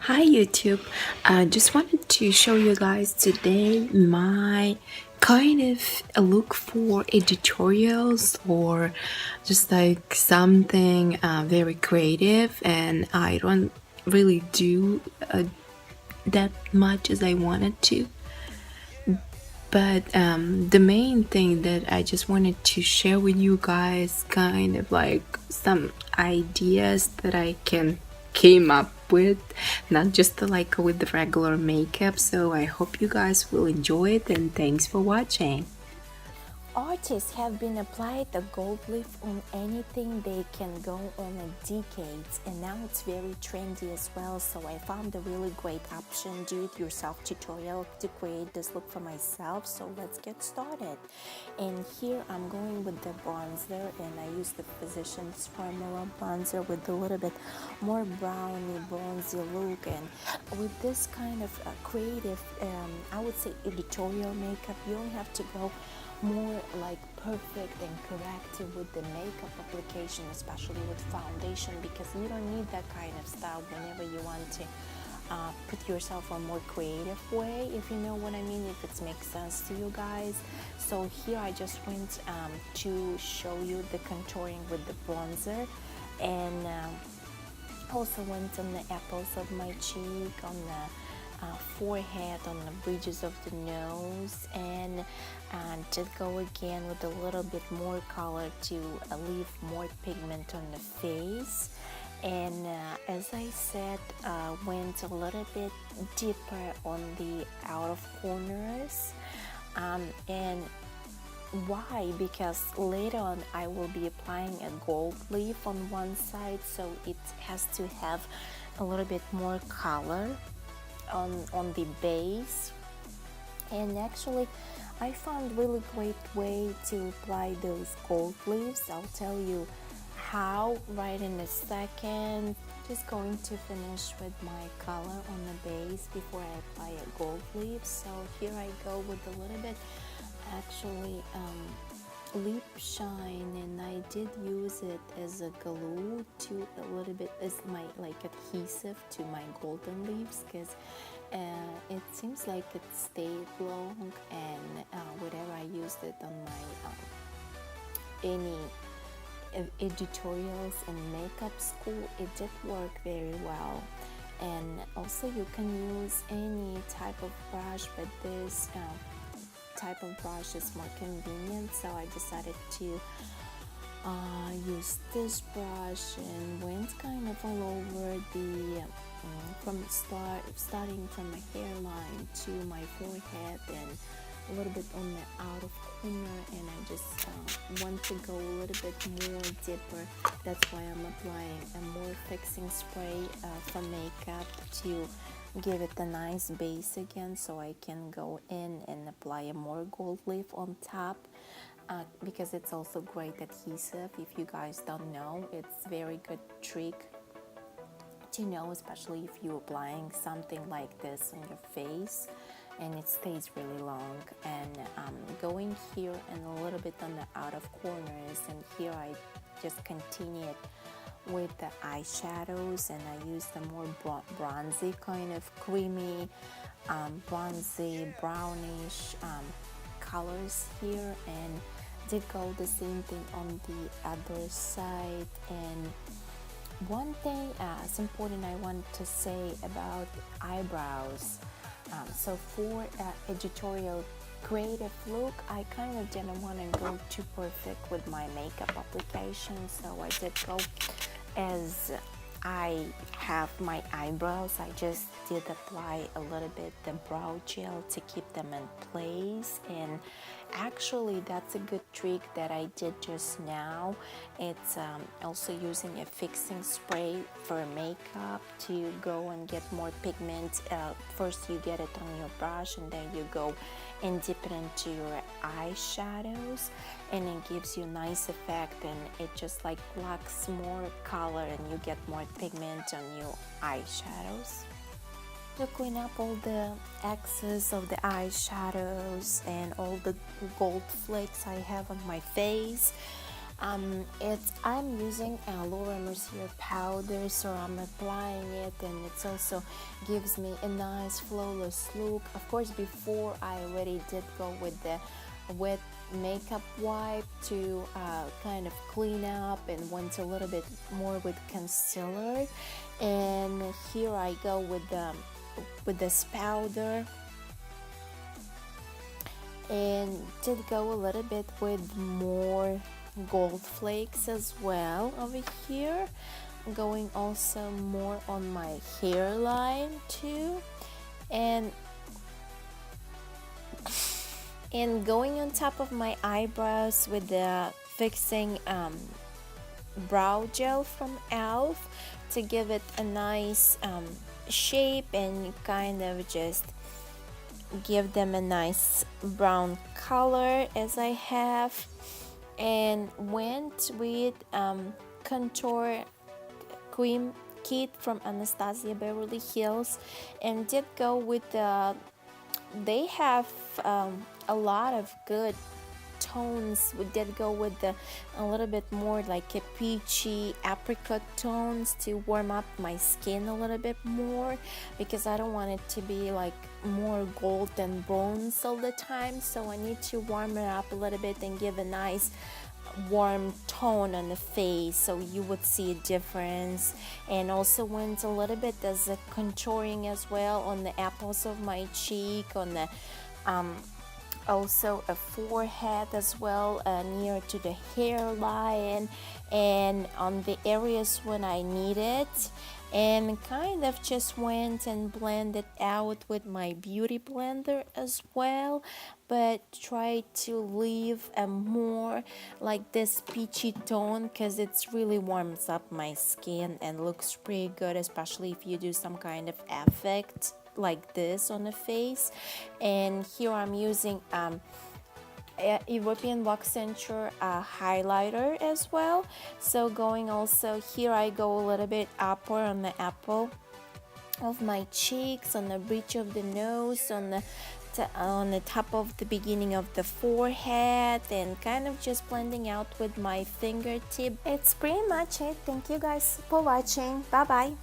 Hi YouTube, I just wanted to show you guys today my kind of a look for editorials or just like something very creative, and I don't really do that much as I wanted to, but the main thing that I just wanted to share with you guys, kind of like some ideas that I can came up with, not just like with the regular makeup. So I hope you guys will enjoy it, and thanks for watching. Artists have been applied the gold leaf on anything they can go on a decades, and now it's very trendy as well. So I found a really great option, do-it-yourself tutorial to create this look for myself. So let's get started. And here I'm going with the bronzer, and I use the Physicians Formula bronzer with a little bit more browny bronzy look. And with this kind of creative, I would say editorial makeup, you don't have to go more like perfect and correct with the makeup application, especially with foundation, because you don't need that kind of style whenever you want to put yourself a more creative way, if you know what I mean, if it makes sense to you guys. So here I just went to show you the contouring with the bronzer, and also went on the apples of my cheek, on the forehead, on the bridges of the nose, and just go again with a little bit more color to leave more pigment on the face. And as I said, went a little bit deeper on the outer corners, and why? Because later on I will be applying a gold leaf on one side, so it has to have a little bit more color on the base. And actually I found really great way to apply those gold leaves. I'll tell you how right in a second. Just going to finish with my color on the base before I apply a gold leaf. So here I go with a little bit actually lip shine, and I did use it as a glue to a little bit as my like adhesive to my golden leaves, because it seems like it stayed long, and whatever I used it on my any editorials in makeup school, it did work very well. And also you can use any type of brush, but this type of brush is more convenient, so I decided to use this brush and went kind of all over the starting from my hairline to my forehead and a little bit on the outer corner, and I just want to go a little bit more deeper. That's why I'm applying a more fixing spray for makeup to give it a nice base again, so I can go in and apply a more gold leaf on top, because it's also great adhesive. If you guys don't know, it's very good trick to know, especially if you're applying something like this on your face and it stays really long. And going here and a little bit on the outer corners, and here I just continued with the eyeshadows, and I used the more bronzy, kind of creamy, bronzy brownish colors here, and did go the same thing on the other side. And one thing it's important I want to say about eyebrows. So for editorial creative look, I kind of didn't want to go too perfect with my makeup application, so I did go as I have my eyebrows. I just did apply a little bit the brow gel to keep them in place, and actually that's a good trick that I did just now. It's also using a fixing spray for makeup to go and get more pigment. First you get it on your brush, and then you go and dip it into your eyeshadows, and it gives you a nice effect, and it just like lacks more color and you get more pigment on your eyeshadows. To clean up all the excess of the eyeshadows and all the gold flakes I have on my face, I'm using Laura Mercier powder, so I'm applying it, and it also gives me a nice flawless look. Of course, before I already did go with the wet makeup wipe to kind of clean up, and went a little bit more with concealer. And here I go with this powder, and did go a little bit with more gold flakes as well over here, going also more on my hairline too, and going on top of my eyebrows with the fixing brow gel from elf to give it a nice shape, and kind of just give them a nice brown color as I have. And went with contour cream kit from Anastasia Beverly Hills, and did go with they have a lot of good tones. We did go with a little bit more like a peachy apricot tones to warm up my skin a little bit more, because I don't want it to be like more gold and bronze all the time, so I need to warm it up a little bit and give a nice warm tone on the face, so you would see a difference. And also went a little bit as a contouring as well on the apples of my cheek, on the also a forehead as well, near to the hairline, and on the areas when I need it. And kind of just went and blended out with my beauty blender as well, but try to leave a more like this peachy tone, because it really warms up my skin and looks pretty good, especially if you do some kind of effect like this on the face. And here I'm using European Wax Center highlighter as well. So going also here, I go a little bit upward on the apple of my cheeks, on the bridge of the nose, on the top of the beginning of the forehead, and kind of just blending out with my fingertip. It's pretty much it. Thank you guys for watching. Bye bye.